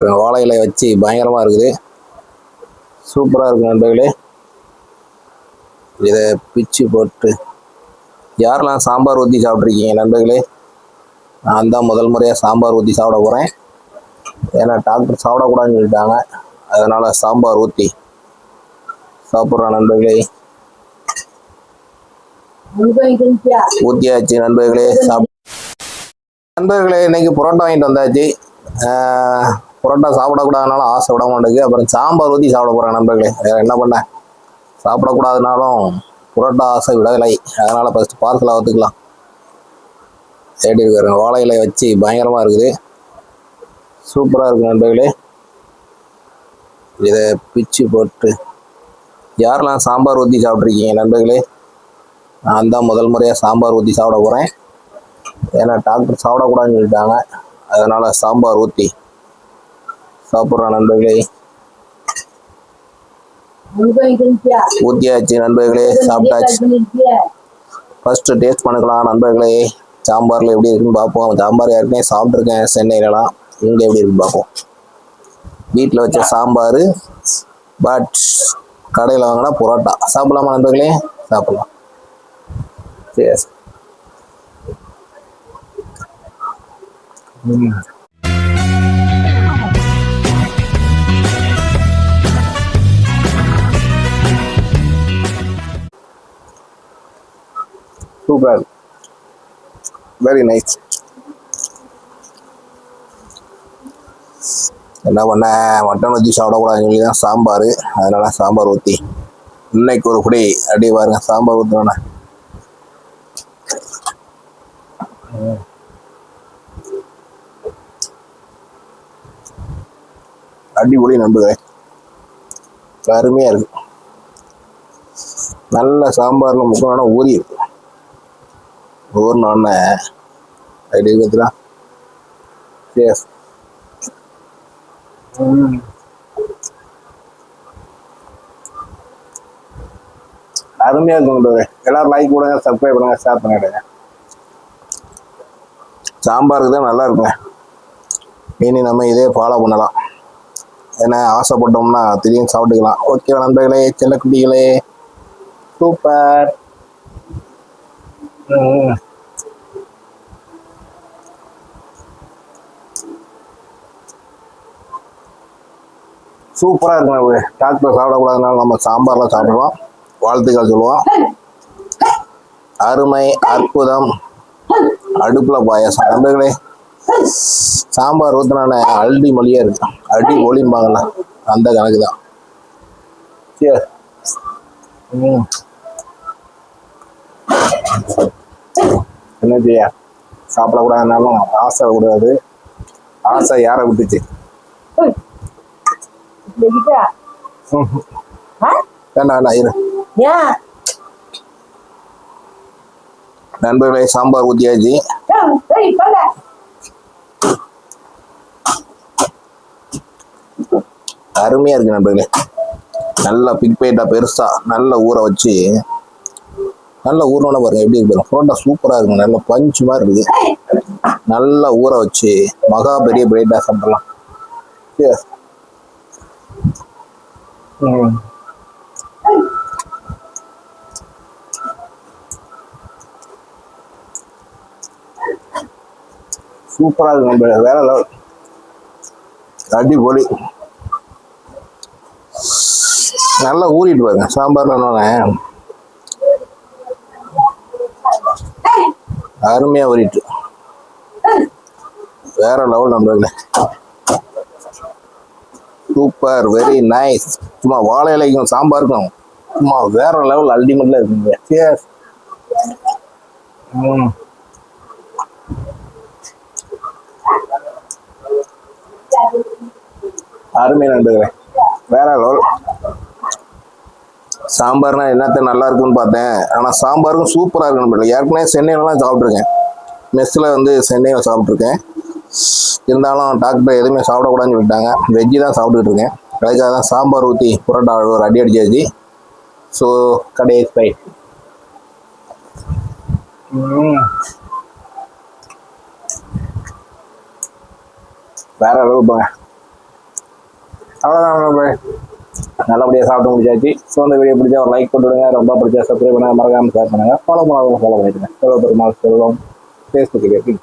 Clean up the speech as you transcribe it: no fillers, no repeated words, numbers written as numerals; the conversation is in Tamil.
வாழை இலை வச்சு பயங்கரமாக இருக்குது. சூப்பராக இருக்குது நண்பர்களே. இதை பிச்சு போட்டு யாரெல்லாம் சாம்பார் ஊற்றி சாப்பிட்ருக்கீங்க நண்பர்களே? நான் தான் முதல் முறையாக சாம்பார் ஊற்றி சாப்பிட போகிறேன். ஏன்னா டாக்டர் சாப்பிடக்கூடாதுன்னு சொல்லிட்டாங்க. அதனால் சாம்பார் ஊற்றி சாப்பிட்றேன் நண்பர்களே. ஊற்றியாச்சு நண்பர்களே. நண்பர்களே, இன்னைக்கு புரோட்டா வாங்கிட்டு வந்தாச்சு. புரோட்டா சாப்பிடக்கூடாதுனாலும் ஆசை விட மாட்டேங்குது. அப்புறம் சாம்பார் ஊற்றி சாப்பிட போகிறேன் நண்பர்களே. வேறு என்ன பண்ண, சாப்பிடக்கூடாதுனாலும் புரோட்டா ஆசை விடலை. அதனால் ஃபஸ்ட்டு பார்சலாக ஒத்துக்கலாம். எப்படி இருக்கிற வாழை இலை வச்சு பயங்கரமாக இருக்குது. சூப்பராக இருக்குது நண்பர்களே. இதை பிச்சு போட்டு யாரெல்லாம் சாம்பார் ஊற்றி சாப்பிட்ருக்கீங்க நண்பர்களே? நான் தான் முதல் முறையாக சாம்பார் ஊற்றி சாப்பிட போகிறேன். ஏன்னா டாக்டர் சாப்பிடக்கூடாதுன்னு சொல்லிட்டாங்க. அதனால் சாம்பார் ஊற்றி சாப்பிட்றேன் நண்பர்களே. ஊற்றியாச்சு நண்பர்களே, சாப்பிட்டாச்சு. ஃபஸ்ட்டு டேஸ்ட் பண்ணிக்கலாம் நண்பர்களே. சாம்பாரில் எப்படி இருக்குன்னு பார்ப்போம். சாம்பார் ஏற்கனவே சாப்பிட்ருக்கேன் சென்னையிலலாம். இங்கே எப்படி இருக்குன்னு பார்ப்போம். வீட்டில் வச்ச சாம்பார், பட் கடையில் வாங்கினா புரோட்டா. சாப்பிடலாமா நண்பர்களே? சாப்பிடலாம். சரி. Super, very nice. என்ன பண்ண, மட்டன் ஊற்றி சாப்பிடக்கூடாதுன்னு சொல்லி தான் சாம்பார். அதனால சாம்பார் ஊற்றி இன்னைக்கு ஒரு குடி அப்படியே பாருங்க. சாம்பார் ஊற்றுவேண்ணே. அடிப்பொலி நண்பர்களே, அருமையாக இருக்கு. நல்ல சாம்பாரில் முக்கியமான ஊறி இருக்கு. ஊறினோடனே அப்படி இருக்குதுல. எஸ், அருமையாக இருக்கும் நண்பர்களே. எல்லாரும் லைக் கொடுங்க, சப்ஸ்கிரைப் பண்ணுங்க, ஷேர் பண்ணிவிடுங்க. சாம்பாருக்கு தான் நல்லா இருக்குங்க. இனி நம்ம இதே ஃபாலோ பண்ணலாம். ஏன்னா ஆசைப்பட்டோம்னா திடீர்னு சாப்பிட்டுக்கலாம். ஓகே நண்பர்களே, சின்ன குட்டிகளே, சூப்பர். சூப்பராக இருக்கும். டாக்டர் சாப்பிடக்கூடாதுனால நம்ம சாம்பார்லாம் சாப்பிடுவோம். வாழ்த்துக்கள் சொல்லுவோம். அருமை, அற்புதம். அடுப்பில் பாயாசம் நண்பர்களே. சாம்பார் ஊற்றினானே அல்டி மொழியாக இருக்கு. அடி ஒளிம்பாங்கண்ணா, அந்த கணக்கு தான். சரி. என்ன செய்ய, சாப்பிடக்கூடாதுனாலும் ஆசை கூடாது. ஆசை யாரை விட்டுச்சு? இரு நண்பர்களே, சாம்பார் ஊற்றியாச்சு. அருமையா இருக்கு நண்பர்களே. நல்லா பிக் பைட்டா பெருசா நல்லா ஊற வச்சு, நல்லா ஊறணும்னா பாருங்க எப்படி இருக்கு. புரோட்டா சூப்பரா இருக்கு. நல்ல பஞ்சு மாதிரி இருக்குது. நல்லா ஊற வச்சு மகா பெரிய பிரைட்டா சாப்பிடலாம். சூப்பரா இருக்கு நண்பர்களே, வேற லெவல், அடிப்பொலி. நல்லா ஊறிட்டு பாருங்க சாம்பார்ல. அருமையா ஊறிட்டு வேற லெவல் நண்பர்களே. Super, very nice. சும்மா வாழை இலைக்கும் சாம்பாருக்கும் சும்மா வேற லெவல் அல்டிமேட்ல இருக்குங்க. அருமை நண்பர்களே, வேற லெவல். சாம்பார்னா என்னத்த நல்லா இருக்குன்னு பார்த்தேன். ஆனால் சாம்பாருக்கும் சூப்பராக இருக்கு நண்பர்களே. ஏற்கனவே சென்னையிலலாம் சாப்பிட்ருக்கேன். மெஸ்ஸில் வந்து சென்னையில் சாப்பிட்ருக்கேன். இருந்தாலும் டாக்டர் எதுவுமே சாப்பிடக்கூடாதுன்னு சொல்லிட்டாங்க. வெஜ்ஜு தான் சாப்பிட்டுட்டு இருக்கேன். அதுக்காக தான் சாம்பார் ஊற்றி புரோட்டா ஒரு அடி அடிச்சாச்சு. ஸோ கடையை ஸ்பைட். வேற அளவு போங்க. அவ்வளோதான் நண்பர்களே, நல்லபடியாக சாப்பிட்டு முடிச்சாச்சு. ஸோ இந்த வீடியோ பிடிச்சா ஒரு லைக் போட்டுவிடுங்க, ரொம்ப பிடிச்சா சப்ஸ்கிரைப் பண்ணுங்க, மறக்காமல் ஷேர் பண்ணுங்கள், ஃபாலோ பண்ணாதவங்க ஃபாலோ பண்ணிடுங்க. செல்வம் பெருமாள் செல்வம் ஃபேஸ்புக்கில் இருக்கு.